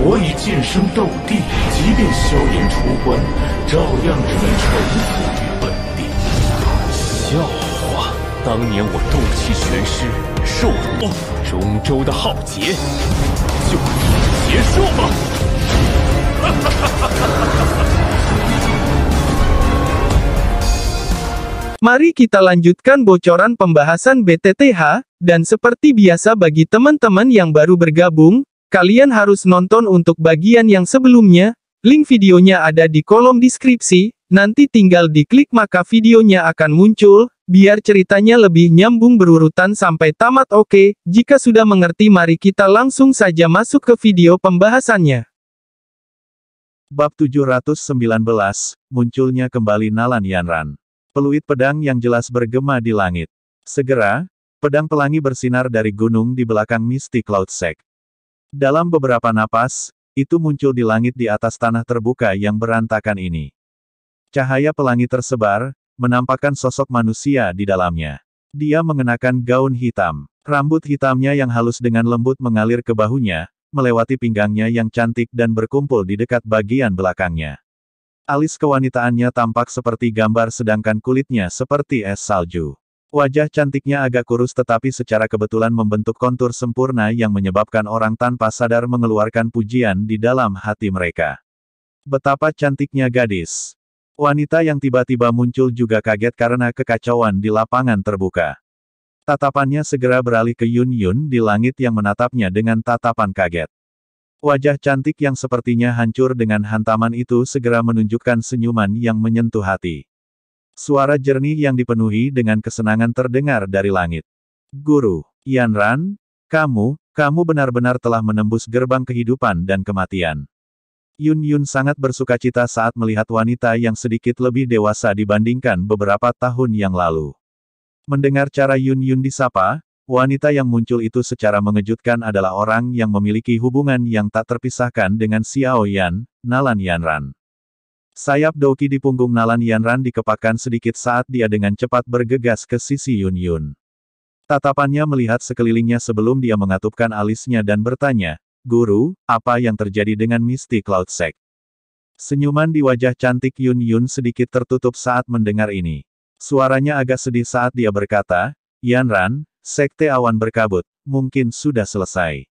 我已晋升斗帝，即便萧炎出关，照样只能臣服于本地。笑话！当年我斗气全失，受辱，中州的浩劫就此结束吧。Mari kita lanjutkan bocoran pembahasan BTTH, dan seperti biasa bagi teman-teman yang baru bergabung, kalian harus nonton untuk bagian yang sebelumnya, link videonya ada di kolom deskripsi, nanti tinggal diklik maka videonya akan muncul, biar ceritanya lebih nyambung berurutan sampai tamat. Oke, jika sudah mengerti mari kita langsung saja masuk ke video pembahasannya. Bab 719, munculnya kembali Nalan Yanran. Peluit pedang yang jelas bergema di langit. Segera, pedang pelangi bersinar dari gunung di belakang Misty Cloud Sect. Dalam beberapa napas, itu muncul di langit di atas tanah terbuka yang berantakan ini. Cahaya pelangi tersebar, menampakkan sosok manusia di dalamnya. Dia mengenakan gaun hitam. Rambut hitamnya yang halus dengan lembut mengalir ke bahunya, melewati pinggangnya yang cantik dan berkumpul di dekat bagian belakangnya. Alis kewanitaannya tampak seperti gambar sedangkan kulitnya seperti es salju. Wajah cantiknya agak kurus tetapi secara kebetulan membentuk kontur sempurna yang menyebabkan orang tanpa sadar mengeluarkan pujian di dalam hati mereka. Betapa cantiknya gadis. Wanita yang tiba-tiba muncul juga kaget karena kekacauan di lapangan terbuka. Tatapannya segera beralih ke Yun Yun di langit yang menatapnya dengan tatapan kaget. Wajah cantik yang sepertinya hancur dengan hantaman itu segera menunjukkan senyuman yang menyentuh hati. Suara jernih yang dipenuhi dengan kesenangan terdengar dari langit. Guru, Yanran, kamu benar-benar telah menembus gerbang kehidupan dan kematian. Yun Yun sangat bersukacita saat melihat wanita yang sedikit lebih dewasa dibandingkan beberapa tahun yang lalu. Mendengar cara Yun Yun disapa, wanita yang muncul itu secara mengejutkan adalah orang yang memiliki hubungan yang tak terpisahkan dengan Xiao Yan, Nalan Yanran. Sayap Douki di punggung Nalan Yanran dikepakkan sedikit saat dia dengan cepat bergegas ke sisi Yun Yun. Tatapannya melihat sekelilingnya sebelum dia mengatupkan alisnya dan bertanya, "Guru, apa yang terjadi dengan Misty Cloud Sect?" Senyuman di wajah cantik Yun Yun sedikit tertutup saat mendengar ini. Suaranya agak sedih saat dia berkata, "Yanran, Sekte Awan Berkabut, mungkin sudah selesai."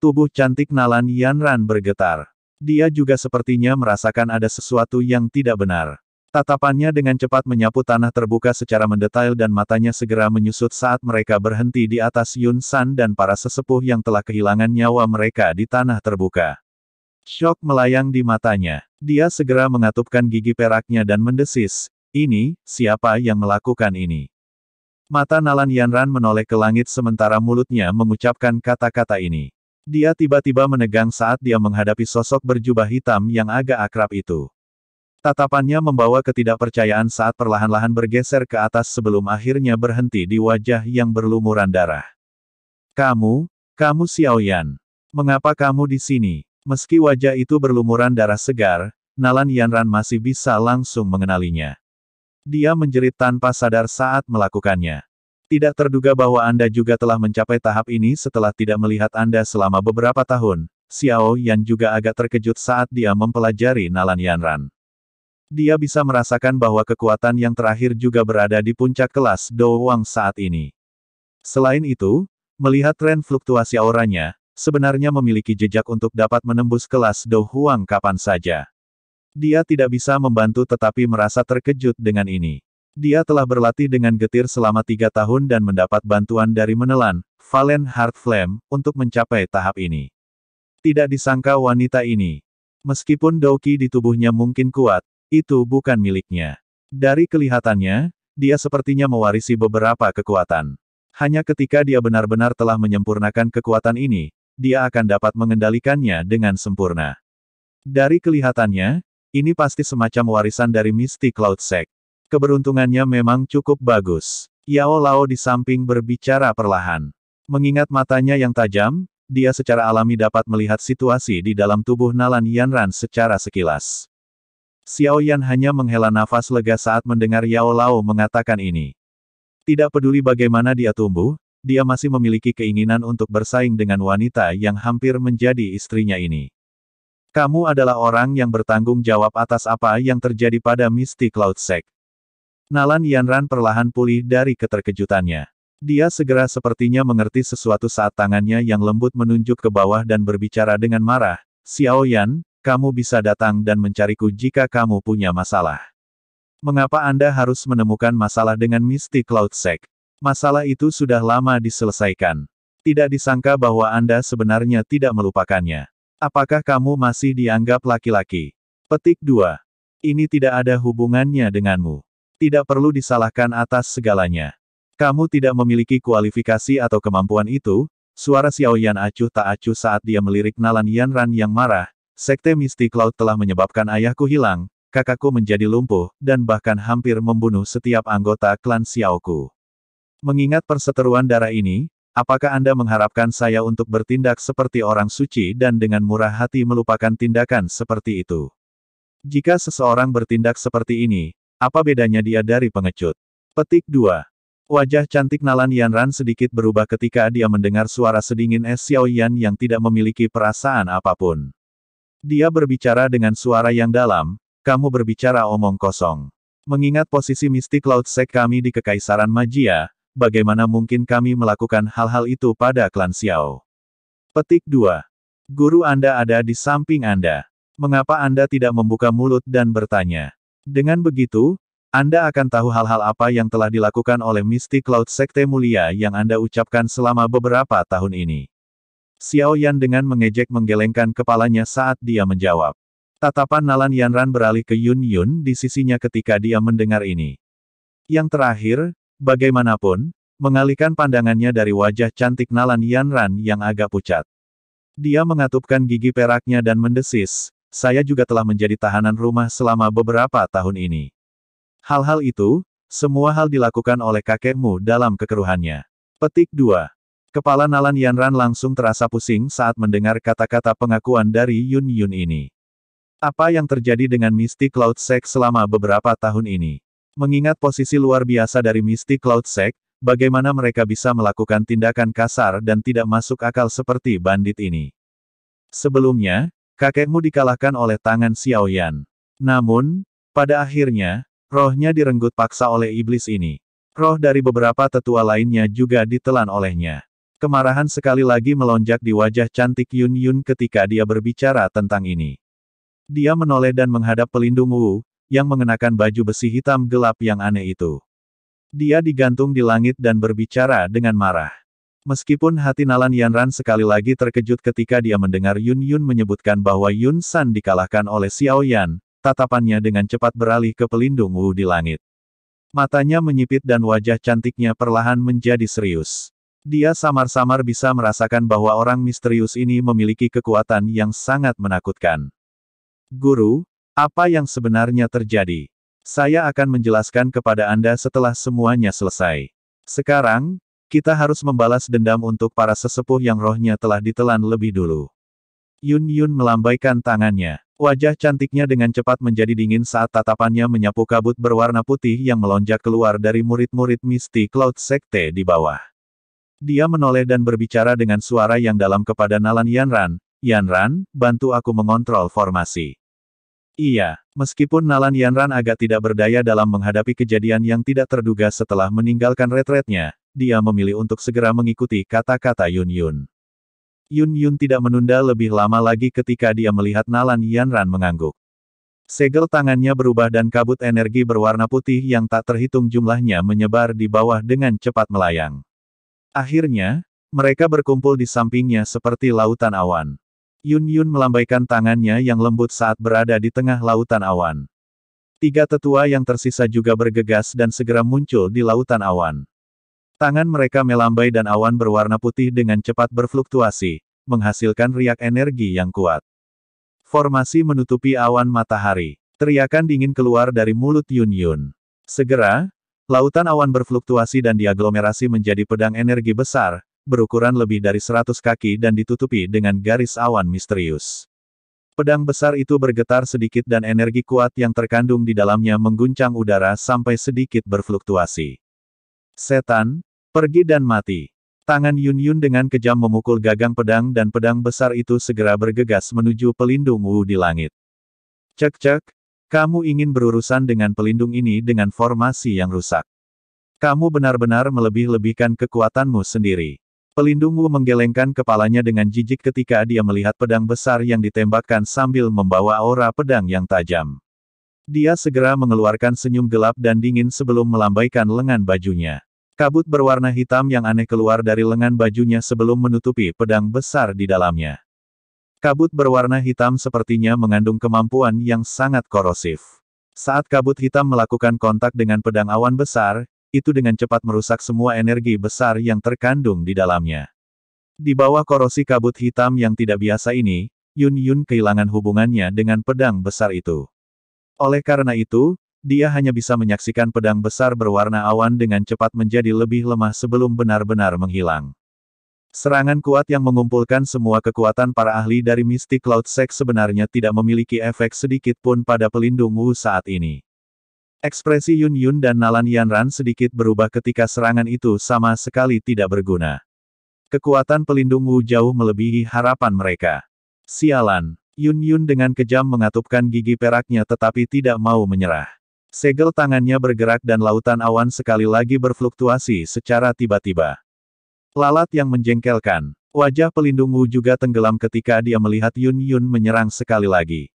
Tubuh cantik Nalan Yanran bergetar. Dia juga sepertinya merasakan ada sesuatu yang tidak benar. Tatapannya dengan cepat menyapu tanah terbuka secara mendetail dan matanya segera menyusut saat mereka berhenti di atas Yun San dan para sesepuh yang telah kehilangan nyawa mereka di tanah terbuka. Syok melayang di matanya. Dia segera mengatupkan gigi peraknya dan mendesis, "Ini, siapa yang melakukan ini?" Mata Nalan Yanran menoleh ke langit sementara mulutnya mengucapkan kata-kata ini. Dia tiba-tiba menegang saat dia menghadapi sosok berjubah hitam yang agak akrab itu. Tatapannya membawa ketidakpercayaan saat perlahan-lahan bergeser ke atas sebelum akhirnya berhenti di wajah yang berlumuran darah. Kamu Xiao Yan. Mengapa kamu di sini?" Meski wajah itu berlumuran darah segar, Nalan Yanran masih bisa langsung mengenalinya. Dia menjerit tanpa sadar saat melakukannya. Tidak terduga bahwa Anda juga telah mencapai tahap ini setelah tidak melihat Anda selama beberapa tahun. Xiao Yan juga agak terkejut saat dia mempelajari Nalan Yanran. Dia bisa merasakan bahwa kekuatan yang terakhir juga berada di puncak kelas Do Wang saat ini. Selain itu, melihat tren fluktuasi auranya, sebenarnya memiliki jejak untuk dapat menembus kelas Do Huang kapan saja. Dia tidak bisa membantu tetapi merasa terkejut dengan ini. Dia telah berlatih dengan getir selama 3 tahun dan mendapat bantuan dari menelan, Valen Heart Flame, untuk mencapai tahap ini. Tidak disangka wanita ini. Meskipun Douki di tubuhnya mungkin kuat, itu bukan miliknya. Dari kelihatannya, dia sepertinya mewarisi beberapa kekuatan. Hanya ketika dia benar-benar telah menyempurnakan kekuatan ini, dia akan dapat mengendalikannya dengan sempurna. Dari kelihatannya, ini pasti semacam warisan dari Misty Cloud Sect. Keberuntungannya memang cukup bagus. Yao Lao di samping berbicara perlahan. Mengingat matanya yang tajam, dia secara alami dapat melihat situasi di dalam tubuh Nalan Yanran secara sekilas. Xiao Yan hanya menghela nafas lega saat mendengar Yao Lao mengatakan ini. Tidak peduli bagaimana dia tumbuh, dia masih memiliki keinginan untuk bersaing dengan wanita yang hampir menjadi istrinya ini. Kamu adalah orang yang bertanggung jawab atas apa yang terjadi pada Misty Cloud Sect. Nalan Yanran perlahan pulih dari keterkejutannya. Dia segera sepertinya mengerti sesuatu saat tangannya yang lembut menunjuk ke bawah dan berbicara dengan marah. Xiao Yan, kamu bisa datang dan mencariku jika kamu punya masalah. Mengapa Anda harus menemukan masalah dengan Misty Cloud Sect? Masalah itu sudah lama diselesaikan. Tidak disangka bahwa Anda sebenarnya tidak melupakannya. Apakah kamu masih dianggap laki-laki? Petik 2. Ini tidak ada hubungannya denganmu. Tidak perlu disalahkan atas segalanya. Kamu tidak memiliki kualifikasi atau kemampuan itu. Suara Xiao Yan acuh tak acuh saat dia melirik Nalan Yanran yang marah. Sekte Misty Cloud telah menyebabkan ayahku hilang, kakakku menjadi lumpuh, dan bahkan hampir membunuh setiap anggota klan Xiaoku. Mengingat perseteruan darah ini, apakah Anda mengharapkan saya untuk bertindak seperti orang suci dan dengan murah hati melupakan tindakan seperti itu? Jika seseorang bertindak seperti ini, apa bedanya dia dari pengecut? Petik 2. Wajah cantik Nalan Yanran sedikit berubah ketika dia mendengar suara sedingin Xiao Yan yang tidak memiliki perasaan apapun. Dia berbicara dengan suara yang dalam, kamu berbicara omong kosong. Mengingat posisi Misty Cloud Sect kami di Kekaisaran Magia, bagaimana mungkin kami melakukan hal-hal itu pada klan Xiao? Petik 2. Guru Anda ada di samping Anda. Mengapa Anda tidak membuka mulut dan bertanya? Dengan begitu, Anda akan tahu hal-hal apa yang telah dilakukan oleh Misty Cloud Sekte Mulia yang Anda ucapkan selama beberapa tahun ini. Xiao Yan dengan mengejek menggelengkan kepalanya saat dia menjawab. Tatapan Nalan Yanran beralih ke Yun Yun di sisinya ketika dia mendengar ini. Yang terakhir, bagaimanapun, mengalihkan pandangannya dari wajah cantik Nalan Yanran yang agak pucat. Dia mengatupkan gigi peraknya dan mendesis, saya juga telah menjadi tahanan rumah selama beberapa tahun ini. Hal-hal itu, semua hal dilakukan oleh kakekmu dalam kekeruhannya. Petik 2. Kepala Nalan Yanran langsung terasa pusing saat mendengar kata-kata pengakuan dari Yun Yun ini. Apa yang terjadi dengan Misty Cloud Sect selama beberapa tahun ini? Mengingat posisi luar biasa dari Misty Cloud Sect, bagaimana mereka bisa melakukan tindakan kasar dan tidak masuk akal seperti bandit ini? Sebelumnya, kakekmu dikalahkan oleh tangan Xiao Yan. Namun, pada akhirnya, rohnya direnggut paksa oleh iblis ini. Roh dari beberapa tetua lainnya juga ditelan olehnya. Kemarahan sekali lagi melonjak di wajah cantik Yun Yun ketika dia berbicara tentang ini. Dia menoleh dan menghadap pelindung Wu, yang mengenakan baju besi hitam gelap yang aneh itu. Dia digantung di langit dan berbicara dengan marah. Meskipun hati Nalan Yanran sekali lagi terkejut ketika dia mendengar Yun Yun menyebutkan bahwa Yun San dikalahkan oleh Xiao Yan, tatapannya dengan cepat beralih ke pelindung Wu di langit. Matanya menyipit dan wajah cantiknya perlahan menjadi serius. Dia samar-samar bisa merasakan bahwa orang misterius ini memiliki kekuatan yang sangat menakutkan. Guru, apa yang sebenarnya terjadi? Saya akan menjelaskan kepada Anda setelah semuanya selesai. Sekarang, kita harus membalas dendam untuk para sesepuh yang rohnya telah ditelan lebih dulu. Yun Yun melambaikan tangannya. Wajah cantiknya dengan cepat menjadi dingin saat tatapannya menyapu kabut berwarna putih yang melonjak keluar dari murid-murid Misty Cloud Sekte di bawah. Dia menoleh dan berbicara dengan suara yang dalam kepada Nalan Yanran. Yanran, bantu aku mengontrol formasi. Iya, meskipun Nalan Yanran agak tidak berdaya dalam menghadapi kejadian yang tidak terduga setelah meninggalkan retretnya, dia memilih untuk segera mengikuti kata-kata Yun Yun. Yun Yun tidak menunda lebih lama lagi ketika dia melihat Nalan Yanran mengangguk. Segel tangannya berubah dan kabut energi berwarna putih yang tak terhitung jumlahnya menyebar di bawah dengan cepat melayang. Akhirnya, mereka berkumpul di sampingnya seperti lautan awan. Yun Yun melambaikan tangannya yang lembut saat berada di tengah lautan awan. Tiga tetua yang tersisa juga bergegas dan segera muncul di lautan awan. Tangan mereka melambai dan awan berwarna putih dengan cepat berfluktuasi, menghasilkan riak energi yang kuat. Formasi menutupi awan matahari. Teriakan dingin keluar dari mulut Yun Yun. Segera, lautan awan berfluktuasi dan diaglomerasi menjadi pedang energi besar, berukuran lebih dari 100 kaki dan ditutupi dengan garis awan misterius. Pedang besar itu bergetar sedikit dan energi kuat yang terkandung di dalamnya mengguncang udara sampai sedikit berfluktuasi. Setan, pergi dan mati. Tangan Yun Yun dengan kejam memukul gagang pedang dan pedang besar itu segera bergegas menuju pelindung Wu di langit. Cek-cek, kamu ingin berurusan dengan pelindung ini dengan formasi yang rusak. Kamu benar-benar melebih-lebihkan kekuatanmu sendiri. Pelindung Wu menggelengkan kepalanya dengan jijik ketika dia melihat pedang besar yang ditembakkan sambil membawa aura pedang yang tajam. Dia segera mengeluarkan senyum gelap dan dingin sebelum melambaikan lengan bajunya. Kabut berwarna hitam yang aneh keluar dari lengan bajunya sebelum menutupi pedang besar di dalamnya. Kabut berwarna hitam sepertinya mengandung kemampuan yang sangat korosif. Saat kabut hitam melakukan kontak dengan pedang awan besar, itu dengan cepat merusak semua energi besar yang terkandung di dalamnya. Di bawah korosi kabut hitam yang tidak biasa ini, Yun Yun kehilangan hubungannya dengan pedang besar itu. Oleh karena itu, dia hanya bisa menyaksikan pedang besar berwarna awan dengan cepat menjadi lebih lemah sebelum benar-benar menghilang. Serangan kuat yang mengumpulkan semua kekuatan para ahli dari Mystic Cloud Sect sebenarnya tidak memiliki efek sedikit pun pada pelindung Wu saat ini. Ekspresi Yun Yun dan Nalan Yanran sedikit berubah ketika serangan itu sama sekali tidak berguna. Kekuatan pelindung Wu jauh melebihi harapan mereka. Sialan, Yun Yun dengan kejam mengatupkan gigi peraknya tetapi tidak mau menyerah. Segel tangannya bergerak dan lautan awan sekali lagi berfluktuasi secara tiba-tiba. Lalat yang menjengkelkan. Wajah pelindung Wu juga tenggelam ketika dia melihat Yun Yun menyerang sekali lagi.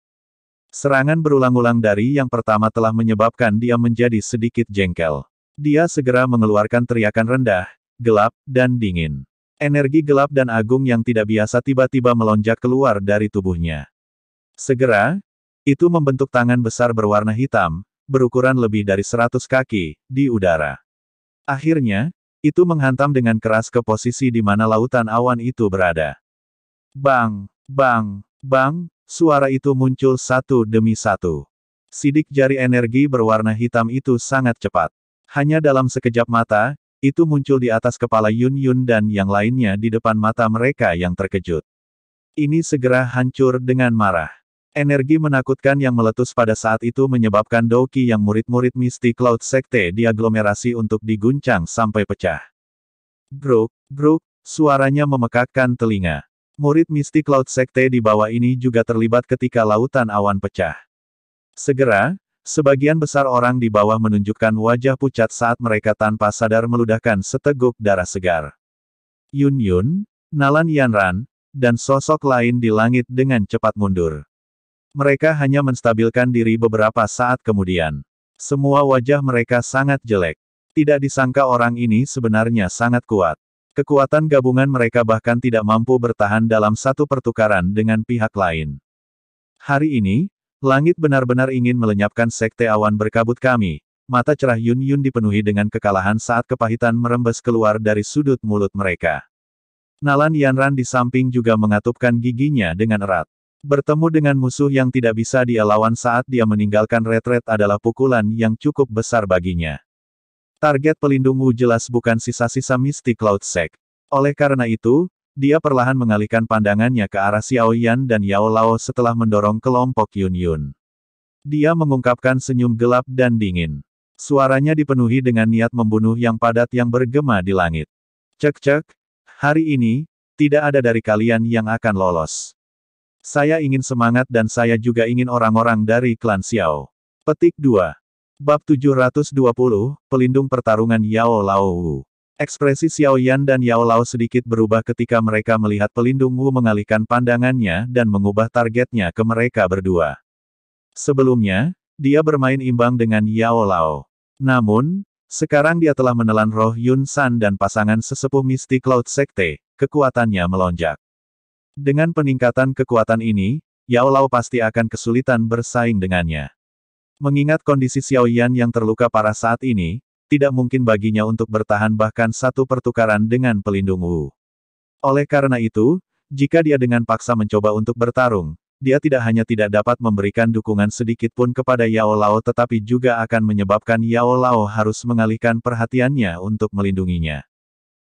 Serangan berulang-ulang dari yang pertama telah menyebabkan dia menjadi sedikit jengkel. Dia segera mengeluarkan teriakan rendah, gelap, dan dingin. Energi gelap dan agung yang tidak biasa tiba-tiba melonjak keluar dari tubuhnya. Segera, itu membentuk tangan besar berwarna hitam, berukuran lebih dari 100 kaki, di udara. Akhirnya, itu menghantam dengan keras ke posisi di mana lautan awan itu berada. Bang, bang, bang, suara itu muncul satu demi satu. Sidik jari energi berwarna hitam itu sangat cepat. Hanya dalam sekejap mata, itu muncul di atas kepala Yun Yun dan yang lainnya di depan mata mereka yang terkejut. Ini segera hancur dengan marah. Energi menakutkan yang meletus pada saat itu menyebabkan Doki yang murid-murid Mystic Cloud Sekte diaglomerasi untuk diguncang sampai pecah. Gruk, gruk, suaranya memekakkan telinga. Murid Mystic Cloud Sekte di bawah ini juga terlibat ketika lautan awan pecah. Segera, sebagian besar orang di bawah menunjukkan wajah pucat saat mereka tanpa sadar meludahkan seteguk darah segar. Yun Yun, Nalan Yanran, dan sosok lain di langit dengan cepat mundur. Mereka hanya menstabilkan diri beberapa saat kemudian. Semua wajah mereka sangat jelek. Tidak disangka orang ini sebenarnya sangat kuat. Kekuatan gabungan mereka bahkan tidak mampu bertahan dalam satu pertukaran dengan pihak lain. Hari ini, langit benar-benar ingin melenyapkan sekte awan berkabut kami. Mata cerah Yun Yun dipenuhi dengan kekalahan saat kepahitan merembes keluar dari sudut mulut mereka. Nalan Yanran di samping juga mengatupkan giginya dengan erat. Bertemu dengan musuh yang tidak bisa dia lawan saat dia meninggalkan retret adalah pukulan yang cukup besar baginya. Target pelindung Wu jelas bukan sisa-sisa Mystic Cloud Sect. Oleh karena itu, dia perlahan mengalihkan pandangannya ke arah Xiao Yan dan Yao Lao setelah mendorong kelompok Yun Yun. Dia mengungkapkan senyum gelap dan dingin. Suaranya dipenuhi dengan niat membunuh yang padat yang bergema di langit. Cek-cek, hari ini, tidak ada dari kalian yang akan lolos. Saya ingin semangat dan saya juga ingin orang-orang dari klan Xiao. Petik 2. Bab 720, Pelindung Pertarungan Yao Lao Wu. Ekspresi Xiao Yan dan Yao Lao sedikit berubah ketika mereka melihat pelindung Wu mengalihkan pandangannya dan mengubah targetnya ke mereka berdua. Sebelumnya, dia bermain imbang dengan Yao Lao. Namun, sekarang dia telah menelan roh Yun San dan pasangan sesepuh Mystic Cloud Sekte, kekuatannya melonjak. Dengan peningkatan kekuatan ini, Yao Lao pasti akan kesulitan bersaing dengannya. Mengingat kondisi Xiao Yan yang terluka parah saat ini, tidak mungkin baginya untuk bertahan bahkan satu pertukaran dengan pelindung Wu. Oleh karena itu, jika dia dengan paksa mencoba untuk bertarung, dia tidak hanya tidak dapat memberikan dukungan sedikit pun kepada Yao Lao tetapi juga akan menyebabkan Yao Lao harus mengalihkan perhatiannya untuk melindunginya.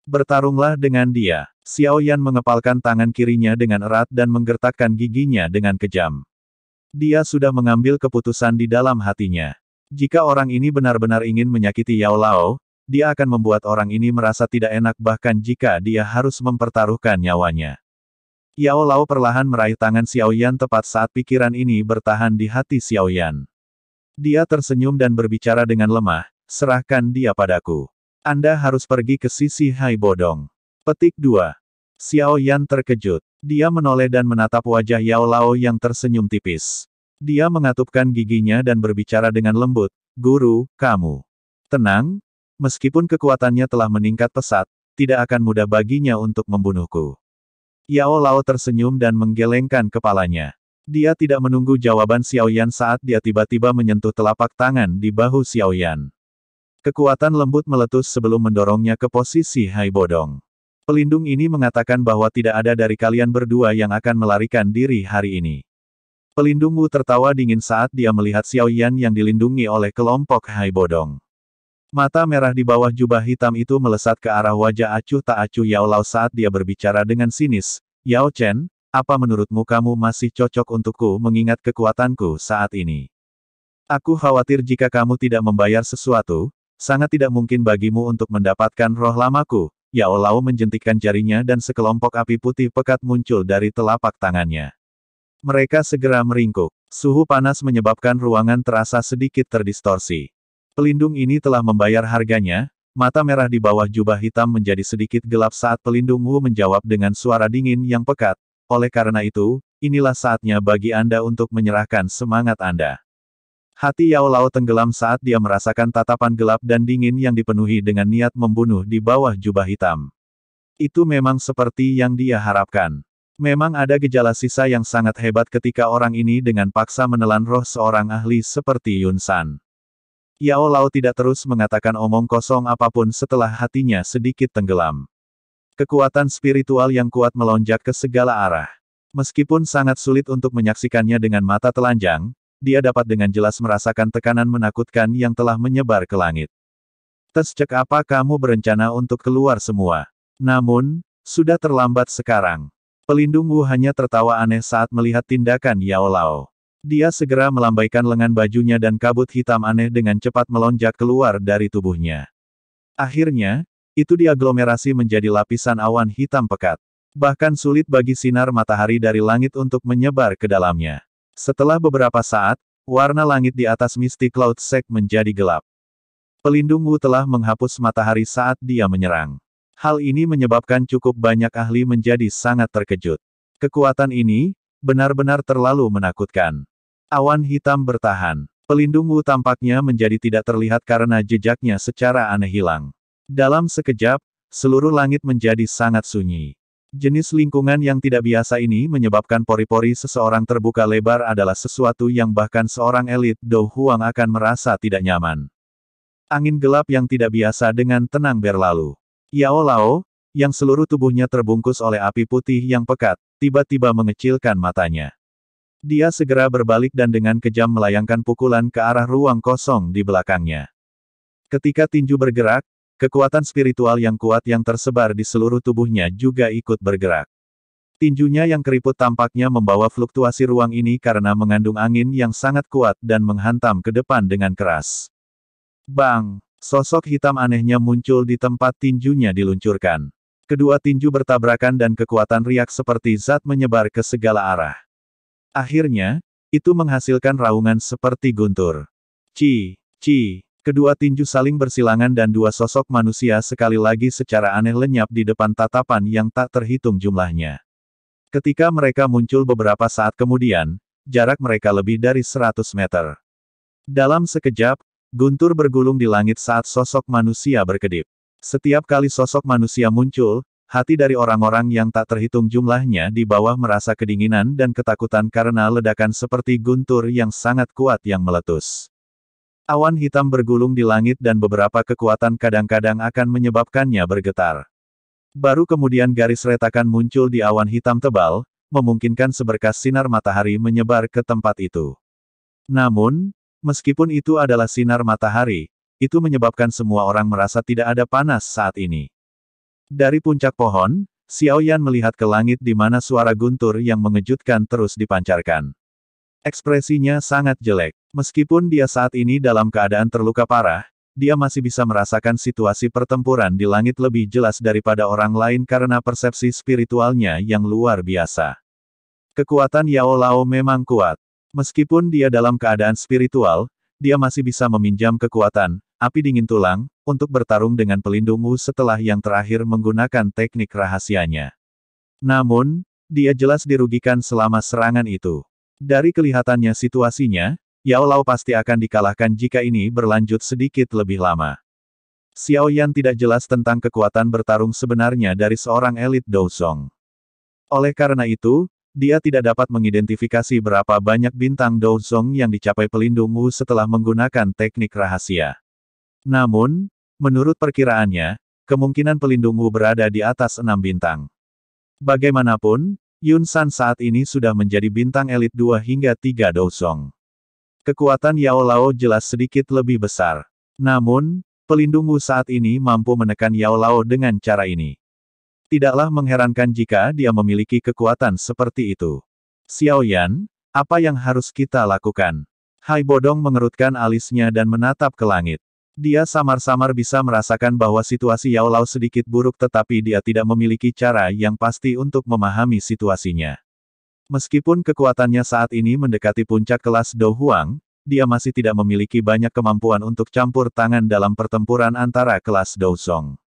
Bertarunglah dengan dia. Xiao Yan mengepalkan tangan kirinya dengan erat dan menggertakkan giginya dengan kejam. Dia sudah mengambil keputusan di dalam hatinya. Jika orang ini benar-benar ingin menyakiti Yao Lao, dia akan membuat orang ini merasa tidak enak bahkan jika dia harus mempertaruhkan nyawanya. Yao Lao perlahan meraih tangan Xiao Yan tepat saat pikiran ini bertahan di hati Xiao Yan. Dia tersenyum dan berbicara dengan lemah, serahkan dia padaku. Anda harus pergi ke sisi Hai Bodong. Petik 2. Xiao Yan terkejut. Dia menoleh dan menatap wajah Yao Lao yang tersenyum tipis. Dia mengatupkan giginya dan berbicara dengan lembut, Guru, kamu tenang, meskipun kekuatannya telah meningkat pesat, tidak akan mudah baginya untuk membunuhku. Yao Lao tersenyum dan menggelengkan kepalanya. Dia tidak menunggu jawaban Xiao Yan saat dia tiba-tiba menyentuh telapak tangan di bahu Xiao Yan. Kekuatan lembut meletus sebelum mendorongnya ke posisi Hai Bodong. Pelindung ini mengatakan bahwa tidak ada dari kalian berdua yang akan melarikan diri hari ini. Pelindung Wu tertawa dingin saat dia melihat Xiao Yan yang dilindungi oleh kelompok Hai Bodong. Mata merah di bawah jubah hitam itu melesat ke arah wajah acuh tak acuh Yao Lao saat dia berbicara dengan sinis. Yao Chen, apa menurutmu kamu masih cocok untukku mengingat kekuatanku saat ini? Aku khawatir jika kamu tidak membayar sesuatu, sangat tidak mungkin bagimu untuk mendapatkan roh lamaku. Yao Lao menjentikkan jarinya dan sekelompok api putih pekat muncul dari telapak tangannya. Mereka segera meringkuk. Suhu panas menyebabkan ruangan terasa sedikit terdistorsi. Pelindung ini telah membayar harganya. Mata merah di bawah jubah hitam menjadi sedikit gelap saat pelindung Wu menjawab dengan suara dingin yang pekat. Oleh karena itu, inilah saatnya bagi Anda untuk menyerahkan semangat Anda. Hati Yao Lao tenggelam saat dia merasakan tatapan gelap dan dingin yang dipenuhi dengan niat membunuh di bawah jubah hitam. Itu memang seperti yang dia harapkan. Memang ada gejala sisa yang sangat hebat ketika orang ini dengan paksa menelan roh seorang ahli seperti Yun San. Yao Lao tidak terus mengatakan omong kosong apapun setelah hatinya sedikit tenggelam. Kekuatan spiritual yang kuat melonjak ke segala arah. Meskipun sangat sulit untuk menyaksikannya dengan mata telanjang, dia dapat dengan jelas merasakan tekanan menakutkan yang telah menyebar ke langit. Cek apa kamu berencana untuk keluar semua? Namun, sudah terlambat sekarang. Pelindung Wu hanya tertawa aneh saat melihat tindakan Yao Lao. Dia segera melambaikan lengan bajunya dan kabut hitam aneh dengan cepat melonjak keluar dari tubuhnya. Akhirnya, itu diaglomerasi menjadi lapisan awan hitam pekat. Bahkan sulit bagi sinar matahari dari langit untuk menyebar ke dalamnya. Setelah beberapa saat, warna langit di atas Misty Cloud Sect menjadi gelap. Pelindung Wu telah menghapus matahari saat dia menyerang. Hal ini menyebabkan cukup banyak ahli menjadi sangat terkejut. Kekuatan ini, benar-benar terlalu menakutkan. Awan hitam bertahan. Pelindung Wu tampaknya menjadi tidak terlihat karena jejaknya secara aneh hilang. Dalam sekejap, seluruh langit menjadi sangat sunyi. Jenis lingkungan yang tidak biasa ini menyebabkan pori-pori seseorang terbuka lebar adalah sesuatu yang bahkan seorang elit Do Huang akan merasa tidak nyaman. Angin gelap yang tidak biasa dengan tenang berlalu. Yao Lao, yang seluruh tubuhnya terbungkus oleh api putih yang pekat, tiba-tiba mengecilkan matanya. Dia segera berbalik dan dengan kejam melayangkan pukulan ke arah ruang kosong di belakangnya. Ketika tinju bergerak, kekuatan spiritual yang kuat yang tersebar di seluruh tubuhnya juga ikut bergerak. Tinjunya yang keriput tampaknya membawa fluktuasi ruang ini karena mengandung angin yang sangat kuat dan menghantam ke depan dengan keras. Bang! Sosok hitam anehnya muncul di tempat tinjunya diluncurkan. Kedua tinju bertabrakan dan kekuatan riak seperti zat menyebar ke segala arah. Akhirnya, itu menghasilkan raungan seperti guntur. Ci! Kedua tinju saling bersilangan dan dua sosok manusia sekali lagi secara aneh lenyap di depan tatapan yang tak terhitung jumlahnya. Ketika mereka muncul beberapa saat kemudian, jarak mereka lebih dari 100 meter. Dalam sekejap, guntur bergulung di langit saat sosok manusia berkedip. Setiap kali sosok manusia muncul, hati dari orang-orang yang tak terhitung jumlahnya di bawah merasa kedinginan dan ketakutan karena ledakan seperti guntur yang sangat kuat yang meletus. Awan hitam bergulung di langit dan beberapa kekuatan kadang-kadang akan menyebabkannya bergetar. Baru kemudian garis retakan muncul di awan hitam tebal, memungkinkan seberkas sinar matahari menyebar ke tempat itu. Namun, meskipun itu adalah sinar matahari, itu menyebabkan semua orang merasa tidak ada panas saat ini. Dari puncak pohon, Xiao Yan melihat ke langit di mana suara guntur yang mengejutkan terus dipancarkan. Ekspresinya sangat jelek. Meskipun dia saat ini dalam keadaan terluka parah, dia masih bisa merasakan situasi pertempuran di langit lebih jelas daripada orang lain karena persepsi spiritualnya yang luar biasa. Kekuatan Yao Lao memang kuat. Meskipun dia dalam keadaan spiritual, dia masih bisa meminjam kekuatan api dingin tulang untuk bertarung dengan pelindung Wu setelah yang terakhir menggunakan teknik rahasianya. Namun, dia jelas dirugikan selama serangan itu. Dari kelihatannya situasinya, Yao Lao pasti akan dikalahkan jika ini berlanjut sedikit lebih lama. Xiao Yan tidak jelas tentang kekuatan bertarung sebenarnya dari seorang elit Douzong. Oleh karena itu, dia tidak dapat mengidentifikasi berapa banyak bintang Douzong yang dicapai pelindung Wu setelah menggunakan teknik rahasia. Namun, menurut perkiraannya, kemungkinan pelindung Wu berada di atas 6 bintang. Bagaimanapun, Yun San saat ini sudah menjadi bintang elit 2 hingga 3 Douzong. Kekuatan Yao Lao jelas sedikit lebih besar. Namun, pelindung Wu saat ini mampu menekan Yao Lao dengan cara ini. Tidaklah mengherankan jika dia memiliki kekuatan seperti itu. Xiao Yan, apa yang harus kita lakukan? Hai Bodong mengerutkan alisnya dan menatap ke langit. Dia samar-samar bisa merasakan bahwa situasi Yao Lao sedikit buruk tetapi dia tidak memiliki cara yang pasti untuk memahami situasinya. Meskipun kekuatannya saat ini mendekati puncak kelas Do Huang, dia masih tidak memiliki banyak kemampuan untuk campur tangan dalam pertempuran antara kelas Douzong.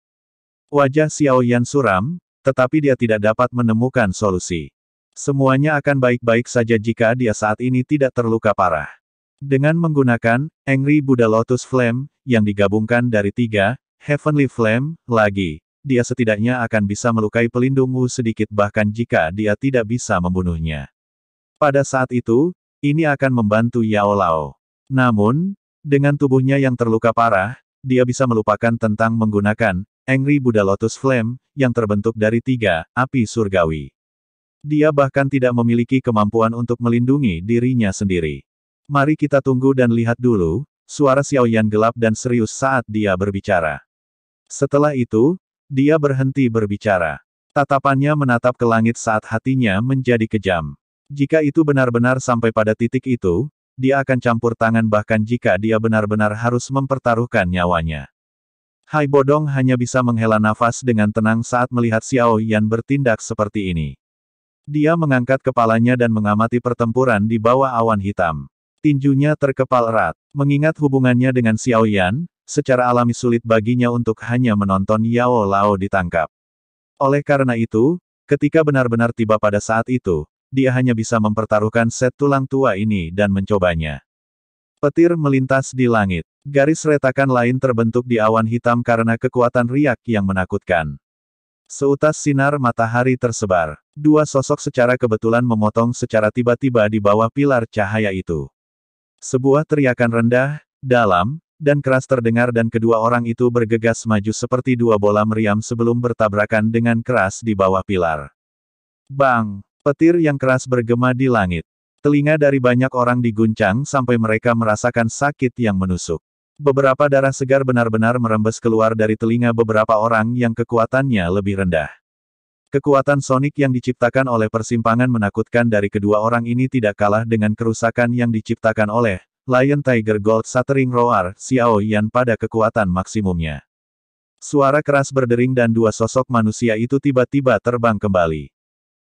Wajah Xiao Yan suram, tetapi dia tidak dapat menemukan solusi. Semuanya akan baik-baik saja jika dia saat ini tidak terluka parah. Dengan menggunakan Angry Buddha Lotus Flame, yang digabungkan dari 3 Heavenly Flame, lagi, dia setidaknya akan bisa melukai pelindung Wu sedikit bahkan jika dia tidak bisa membunuhnya. Pada saat itu, ini akan membantu Yao Lao. Namun, dengan tubuhnya yang terluka parah, dia bisa melupakan tentang menggunakan Angry Buddha Lotus Flame, yang terbentuk dari 3 api surgawi. Dia bahkan tidak memiliki kemampuan untuk melindungi dirinya sendiri. Mari kita tunggu dan lihat dulu, suara Xiao Yan gelap dan serius saat dia berbicara. Setelah itu, dia berhenti berbicara. Tatapannya menatap ke langit saat hatinya menjadi kejam. Jika itu benar-benar sampai pada titik itu, dia akan campur tangan bahkan jika dia benar-benar harus mempertaruhkan nyawanya. Hai Bodong hanya bisa menghela nafas dengan tenang saat melihat Xiao Yan bertindak seperti ini. Dia mengangkat kepalanya dan mengamati pertempuran di bawah awan hitam. Tinjunya terkepal erat. Mengingat hubungannya dengan Xiao Yan, secara alami sulit baginya untuk hanya menonton Yao Lao ditangkap. Oleh karena itu, ketika benar-benar tiba pada saat itu, dia hanya bisa mempertaruhkan set tulang tua ini dan mencobanya. Petir melintas di langit. Garis retakan lain terbentuk di awan hitam karena kekuatan riak yang menakutkan. Seutas sinar matahari tersebar. 2 sosok secara kebetulan memotong secara tiba-tiba di bawah pilar cahaya itu. Sebuah teriakan rendah, dalam, dan keras terdengar dan kedua orang itu bergegas maju seperti 2 bola meriam sebelum bertabrakan dengan keras di bawah pilar. Bang! Petir yang keras bergema di langit. Telinga dari banyak orang diguncang sampai mereka merasakan sakit yang menusuk. Beberapa darah segar benar-benar merembes keluar dari telinga beberapa orang yang kekuatannya lebih rendah. Kekuatan sonik yang diciptakan oleh persimpangan menakutkan dari kedua orang ini tidak kalah dengan kerusakan yang diciptakan oleh Lion Tiger Gold Shattering Roar Xiao Yan pada kekuatan maksimumnya. Suara keras berdering dan 2 sosok manusia itu tiba-tiba terbang kembali.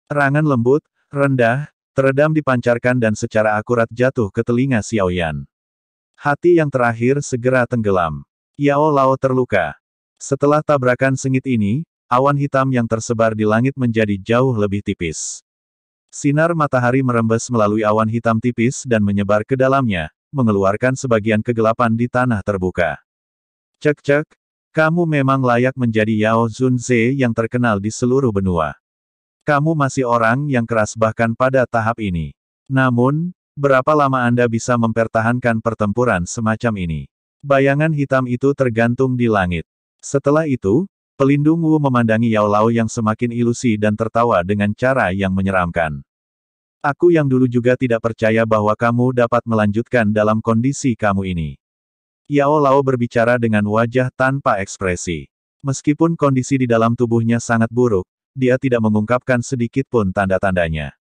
Erangan lembut, rendah, teredam dipancarkan dan secara akurat jatuh ke telinga Xiao Yan. Hati yang terakhir segera tenggelam. Yao Lao terluka. Setelah tabrakan sengit ini, awan hitam yang tersebar di langit menjadi jauh lebih tipis. Sinar matahari merembes melalui awan hitam tipis dan menyebar ke dalamnya, mengeluarkan sebagian kegelapan di tanah terbuka. Cek-cek, kamu memang layak menjadi Yao Zunze yang terkenal di seluruh benua. Kamu masih orang yang keras bahkan pada tahap ini. Namun, berapa lama Anda bisa mempertahankan pertempuran semacam ini? Bayangan hitam itu tergantung di langit. Setelah itu, pelindung Wu memandangi Yao Lao yang semakin ilusi dan tertawa dengan cara yang menyeramkan. Aku yang dulu juga tidak percaya bahwa kamu dapat melanjutkan dalam kondisi kamu ini. Yao Lao berbicara dengan wajah tanpa ekspresi. Meskipun kondisi di dalam tubuhnya sangat buruk, dia tidak mengungkapkan sedikit pun tanda-tandanya.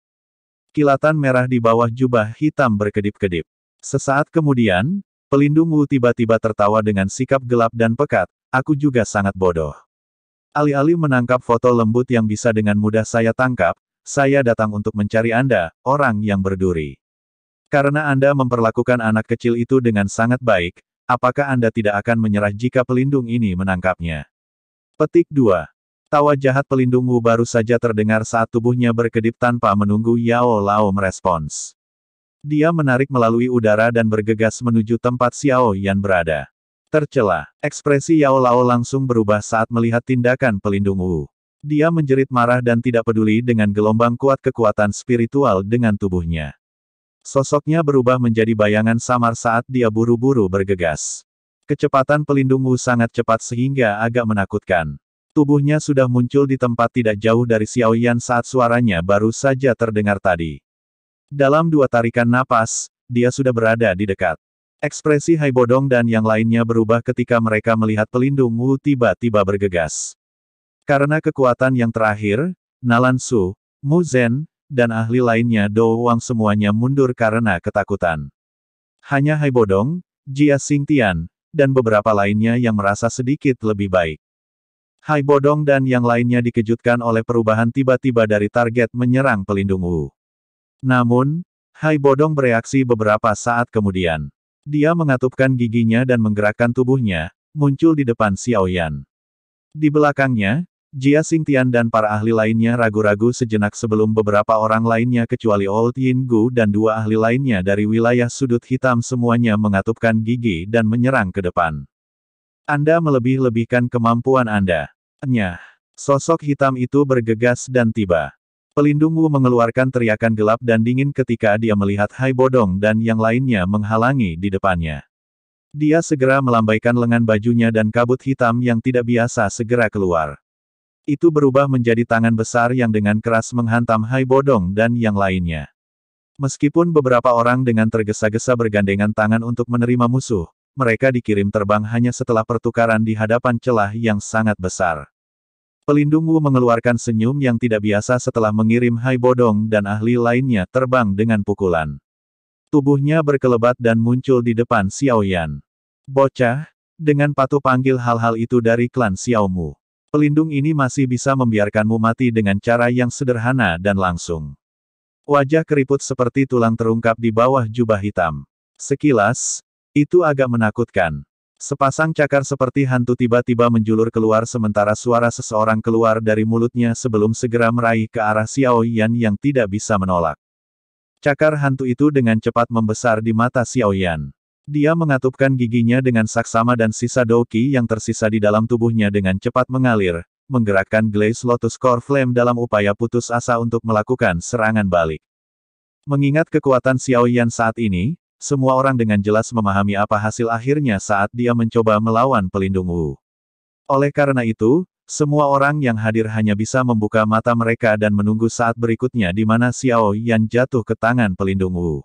Kilatan merah di bawah jubah hitam berkedip-kedip. Sesaat kemudian, Pelindung Wu tiba-tiba tertawa dengan sikap gelap dan pekat, aku juga sangat bodoh. Alih-alih menangkap foto lembut yang bisa dengan mudah saya tangkap, saya datang untuk mencari Anda, orang yang berduri. Karena Anda memperlakukan anak kecil itu dengan sangat baik, apakah Anda tidak akan menyerah jika pelindung ini menangkapnya? Petik 2. Tawa jahat pelindung Wu baru saja terdengar saat tubuhnya berkedip tanpa menunggu Yao Lao merespons. Dia menarik melalui udara dan bergegas menuju tempat Xiao Yan berada. Tercela, ekspresi Yao Lao langsung berubah saat melihat tindakan pelindung Wu. Dia menjerit marah dan tidak peduli dengan gelombang kuat kekuatan spiritual dengan tubuhnya. Sosoknya berubah menjadi bayangan samar saat dia buru-buru bergegas. Kecepatan pelindung Wu sangat cepat sehingga agak menakutkan. Tubuhnya sudah muncul di tempat tidak jauh dari Xiao Yan saat suaranya baru saja terdengar tadi. Dalam 2 tarikan napas, dia sudah berada di dekat. Ekspresi Hai Bodong dan yang lainnya berubah ketika mereka melihat pelindung Wu tiba-tiba bergegas. Karena kekuatan yang terakhir, Nalan Su, Mu Zhen, dan ahli lainnya Do Wang semuanya mundur karena ketakutan. Hanya Hai Bodong, Jia Xingtian, dan beberapa lainnya yang merasa sedikit lebih baik. Hai Bodong dan yang lainnya dikejutkan oleh perubahan tiba-tiba dari target menyerang pelindung Wu. Namun, Hai Bodong bereaksi beberapa saat kemudian. Dia mengatupkan giginya dan menggerakkan tubuhnya, muncul di depan Xiao Yan. Di belakangnya, Jia Xingtian dan para ahli lainnya ragu-ragu sejenak sebelum beberapa orang lainnya kecuali Old Yin Gu dan 2 ahli lainnya dari wilayah sudut hitam semuanya mengatupkan gigi dan menyerang ke depan. Anda melebih-lebihkan kemampuan Anda. Nyah. Sosok hitam itu bergegas dan tiba. Pelindung Wu mengeluarkan teriakan gelap dan dingin ketika dia melihat Hai Bodong dan yang lainnya menghalangi di depannya. Dia segera melambaikan lengan bajunya dan kabut hitam yang tidak biasa segera keluar. Itu berubah menjadi tangan besar yang dengan keras menghantam Hai Bodong dan yang lainnya. Meskipun beberapa orang dengan tergesa-gesa bergandengan tangan untuk menerima musuh, mereka dikirim terbang hanya setelah pertukaran di hadapan celah yang sangat besar. Pelindung Wu mengeluarkan senyum yang tidak biasa setelah mengirim Hai Bodong dan ahli lainnya terbang dengan pukulan. Tubuhnya berkelebat dan muncul di depan Xiao Yan. Bocah, dengan patuh panggil hal-hal itu dari klan Xiao Mu. Pelindung ini masih bisa membiarkanmu mati dengan cara yang sederhana dan langsung. Wajah keriput seperti tulang terungkap di bawah jubah hitam. Sekilas, itu agak menakutkan. Sepasang cakar seperti hantu tiba-tiba menjulur keluar sementara suara seseorang keluar dari mulutnya sebelum segera meraih ke arah Xiao Yan yang tidak bisa menolak. Cakar hantu itu dengan cepat membesar di mata Xiao Yan. Dia mengatupkan giginya dengan saksama dan sisa Douqi yang tersisa di dalam tubuhnya dengan cepat mengalir, menggerakkan Glaze Lotus Core Flame dalam upaya putus asa untuk melakukan serangan balik. Mengingat kekuatan Xiao Yan saat ini, semua orang dengan jelas memahami apa hasil akhirnya saat dia mencoba melawan pelindung Wu. Oleh karena itu, semua orang yang hadir hanya bisa membuka mata mereka dan menunggu saat berikutnya di mana Xiao Yan jatuh ke tangan pelindung Wu.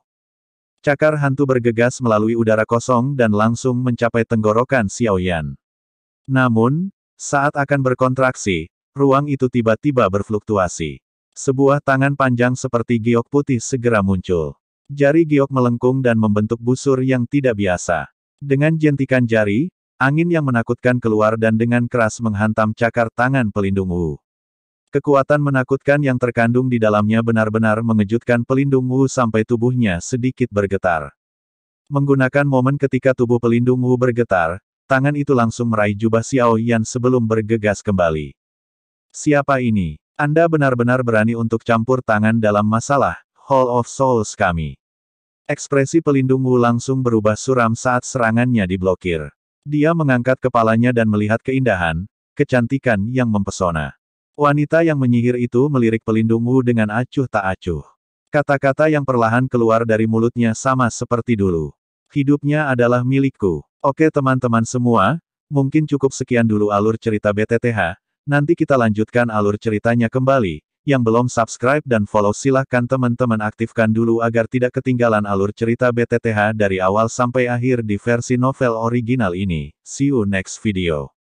Cakar hantu bergegas melalui udara kosong dan langsung mencapai tenggorokan Xiao Yan. Namun, saat akan berkontraksi, ruang itu tiba-tiba berfluktuasi. Sebuah tangan panjang seperti giok putih segera muncul. Jari giok melengkung dan membentuk busur yang tidak biasa. Dengan jentikan jari, angin yang menakutkan keluar dan dengan keras menghantam cakar tangan pelindung Wu. Kekuatan menakutkan yang terkandung di dalamnya benar-benar mengejutkan pelindung Wu sampai tubuhnya sedikit bergetar. Menggunakan momen ketika tubuh pelindung Wu bergetar, tangan itu langsung meraih jubah Xiao Yan sebelum bergegas kembali. Siapa ini? Anda benar-benar berani untuk campur tangan dalam masalah Hall of Souls kami. Ekspresi pelindung Wu langsung berubah suram saat serangannya diblokir. Dia mengangkat kepalanya dan melihat keindahan, kecantikan yang mempesona. Wanita yang menyihir itu melirik pelindung Wu dengan acuh tak acuh. Kata-kata yang perlahan keluar dari mulutnya sama seperti dulu. Hidupnya adalah milikku. Oke teman-teman semua, mungkin cukup sekian dulu alur cerita BTTH, nanti kita lanjutkan alur ceritanya kembali. Yang belum subscribe dan follow silahkan teman-teman aktifkan dulu agar tidak ketinggalan alur cerita BTTH dari awal sampai akhir di versi novel original ini. See you next video.